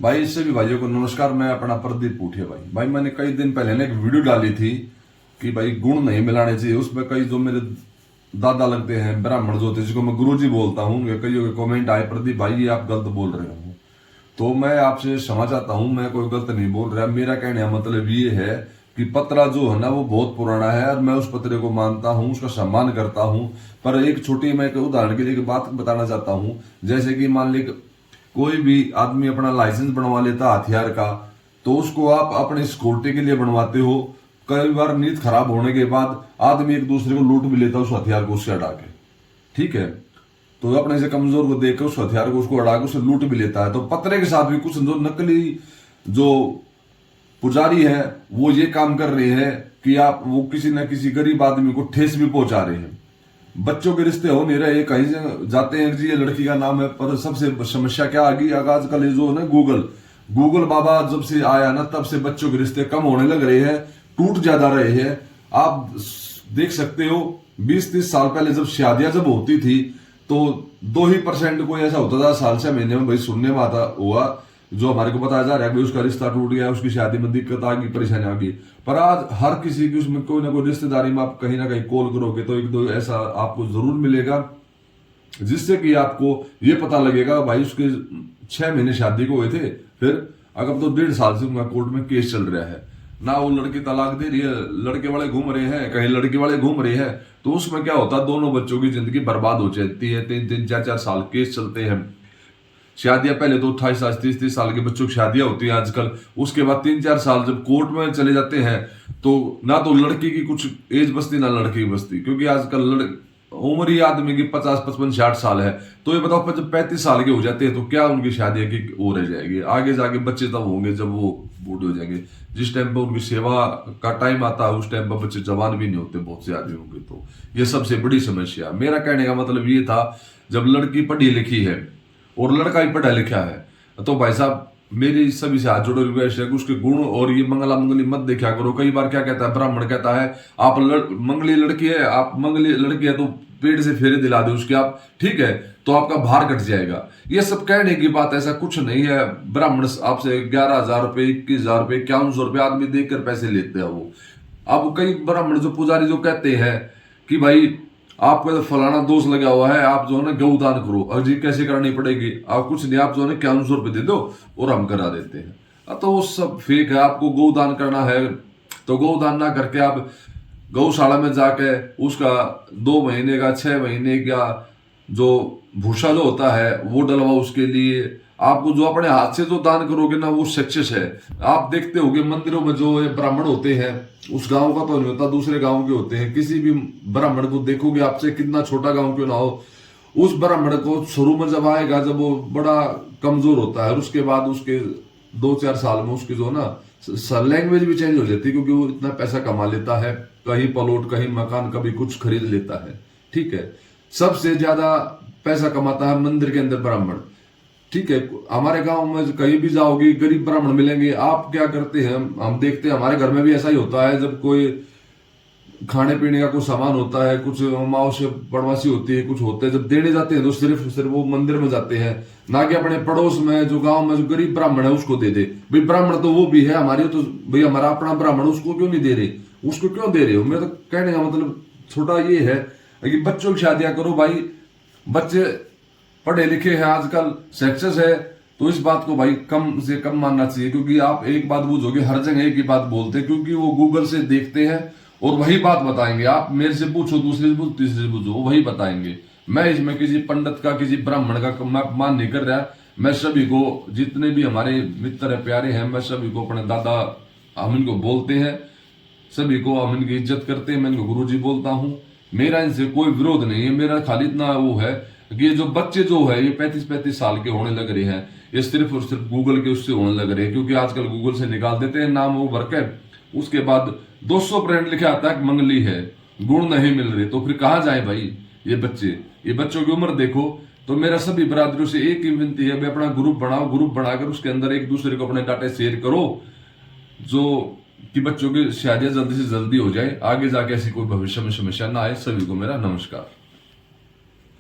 भाई सभी भाइयों को नमस्कार। मैं अपना प्रदीप पूठिया भाई मैंने कई दिन पहले ना एक वीडियो डाली थी कि भाई गुण नहीं मिलाने चाहिए। उसमें कई जो मेरे दादा लगते हैं ब्राह्मण जो होते हैं जिसको मैं गुरुजी बोलता हूँ, कई कमेंट आए प्रदीप भाई ये आप गलत बोल रहे हो। तो मैं आपसे क्षमा चाहता हूँ, मैं कोई गलत नहीं बोल रहा। मेरा कहने का मतलब ये है कि पतरा जो है ना वो बहुत पुराना है और मैं उस पतरे को मानता हूँ, उसका सम्मान करता हूँ। पर एक छोटी मैं एक उदाहरण के लिए एक बात बताना चाहता हूँ। जैसे कि मान ली कोई भी आदमी अपना लाइसेंस बनवा लेता हथियार का, तो उसको आप अपने सिक्योरिटी के लिए बनवाते हो। कई बार नीयत खराब होने के बाद आदमी एक दूसरे को लूट भी लेता है उस हथियार को उससे हटा के, ठीक है। तो अपने से कमजोर को देख के उस हथियार को उसको हटा के उसे लूट भी लेता है। तो पतरे के साथ भी कुछ जो नकली जो पुजारी है वो ये काम कर रहे हैं कि आप वो किसी न किसी गरीब आदमी को ठेस भी पहुंचा रहे हैं। बच्चों के रिश्ते हो नहीं रहे, कहीं से जाते हैं जी ये लड़की का नाम है, पर सबसे समस्या क्या आ गई आजकल ये जो है ना गूगल बाबा जब से आया ना तब से बच्चों के रिश्ते कम होने लग रहे हैं, टूट ज्यादा रहे हैं। आप देख सकते हो 20-30 साल पहले जब शादियां जब होती थी तो 2% कोई ऐसा होता था साल 6 महीने में भाई सुनने में आता हुआ जो हमारे को बताया जा रहा है कि उसका रिश्ता टूट गया, उसकी शादी में दिक्कत आ गई, परेशानी आ गई। पर आज हर किसी की उसमें कोई ना कोई रिश्तेदारी में आप कहीं ना कहीं कॉल करोगे तो एक दो ऐसा आपको जरूर मिलेगा जिससे कि आपको ये पता लगेगा भाई उसके 6 महीने शादी को हुए थे, फिर अगर तो 1.5 साल से उनका कोर्ट में केस चल रहा है ना, वो लड़की तलाक दे रही है, लड़के वाले घूम रहे हैं, कहीं लड़के वाले घूम रहे हैं। तो उसमें क्या होता है, दोनों बच्चों की जिंदगी बर्बाद हो जाती है। 3-3, 4-4 साल केस चलते हैं। शादियां पहले तो 28 साल 30-30 साल के बच्चों की शादियां होती हैं आजकल, उसके बाद 3-4 साल जब कोर्ट में चले जाते हैं तो ना तो लड़की की कुछ एज बचती ना लड़की की बचती, क्योंकि आजकल उम्र ही आदमी की 50-55-60 साल है। तो ये बताओ जब 35 साल के हो जाते हैं तो क्या उनकी शादी की वो रह जाएगी, आगे जाके बच्चे तब होंगे जब वो बूढ़े हो जाएंगे। जिस टाइम पर उनकी सेवा का टाइम आता है उस टाइम पर बच्चे जवान भी नहीं होते बहुत से आदमियों के। तो ये सबसे बड़ी समस्या। मेरा कहने का मतलब ये था जब लड़की पढ़ी लिखी है और लड़का ही पढ़ा लिखा है तो भाई साहब मेरी सभी से हाथ जोड़ो रिक्वेस्ट है कि उसके गुण और ये मंगला मंगली मत देखा करो। कई बार क्या कहता है ब्राह्मण कहता है आप मंगली लड़की है, आप मंगली लड़की है तो पेट से फेरे दिला दे उसके आप, ठीक है, तो आपका भार कट जाएगा। ये सब कहने की बात, ऐसा कुछ नहीं है। ब्राह्मण आपसे 11,000 रुपए 21,000 रुपए 5100 रुपए आदमी देकर पैसे लेते हैं वो। अब कई ब्राह्मण जो पुजारी जो कहते हैं कि भाई आपको तो फलाना दोष लगा हुआ है, आप जो है ना गौदान करो। और जी कैसे करनी पड़ेगी, आप कुछ नहीं, आप जो है ना 5100 रुपए दे दो और हम करा देते हैं। तो वो सब फेक है। आपको गौदान करना है तो गौदान ना करके आप गौशाला में जाके उसका 2 महीने का 6 महीने का जो भूसा जो होता है वो डलवा उसके लिए। आपको जो अपने हाथ से जो दान करोगे ना वो सक्सेस है। आप देखते होगे मंदिरों में जो ब्राह्मण होते हैं उस गांव का तो नहीं होता, दूसरे गांव के होते हैं। किसी भी ब्राह्मण को देखोगे आपसे कितना छोटा गांव क्यों ना हो, उस ब्राह्मण को शुरू में जब आएगा जब वो बड़ा कमजोर होता है और उसके बाद उसके 2-4 साल में उसकी जो ना लैंग्वेज भी चेंज हो जाती है, क्योंकि वो इतना पैसा कमा लेता है, कहीं प्लॉट कहीं मकान कभी कुछ खरीद लेता है, ठीक है। सबसे ज्यादा पैसा कमाता है मंदिर के अंदर ब्राह्मण, ठीक है। हमारे गांव में कहीं भी जाओगे गरीब ब्राह्मण मिलेंगे। आप क्या करते हैं, हम देखते हैं हमारे घर में भी ऐसा ही होता है। जब कोई खाने पीने का कुछ सामान होता है, कुछ माओ से पड़वासी होती है, कुछ होते हैं, जब देने जाते हैं तो सिर्फ वो मंदिर में जाते हैं, ना कि अपने पड़ोस में जो गांव में जो गरीब ब्राह्मण है उसको दे दे। भाई ब्राह्मण तो वो भी है हमारे, तो भाई हमारा अपना ब्राह्मण उसको क्यों नहीं दे रहे, उसको क्यों दे रहे हो। मेरा तो कहने का मतलब छोटा ये है कि बच्चों की शादियां करो भाई, बच्चे पढ़े लिखे हैं आजकल, सक्सेस है, तो इस बात को भाई कम से कम मानना चाहिए। क्योंकि आप एक बात बूझोगे हर जगह एक ही बात बोलते हैं, क्योंकि वो गूगल से देखते हैं और वही बात बताएंगे। आप मेरे से पूछो, दूसरे से पूछो, तीसरे से पूछो, वो वही बताएंगे। मैं इसमें किसी पंडित का किसी ब्राह्मण का मान नहीं कर रहा। मैं सभी को जितने भी हमारे मित्र है प्यारे हैं, मैं सभी को अपने दादा हम इनको बोलते हैं, सभी को हम इनकी इज्जत करते हैं। मैं इनको गुरु जी बोलता हूँ। मेरा इनसे कोई विरोध नहीं है। मेरा खाली इतना वो है कि ये जो बच्चे जो है ये 35-35 साल के होने लग रहे हैं, ये सिर्फ और सिर्फ गूगल के उससे होने लग रहे हैं। क्योंकि आजकल गूगल से निकाल देते हैं नाम वो भर के, उसके बाद 200% लिखा आता है मंगली है, गुण नहीं मिल रहे। तो फिर कहाँ जाए भाई ये बच्चे, ये बच्चों की उम्र देखो। तो मेरा सभी बरादरियों से एक ही विनती है, भाई अपना ग्रुप बनाओ, ग्रुप बनाकर उसके अंदर एक दूसरे को अपने डाटा शेयर करो, जो कि बच्चों की शादियां जल्दी से जल्दी हो जाए, आगे जाके ऐसी कोई भविष्य में समस्या ना आए। सभी को मेरा नमस्कार।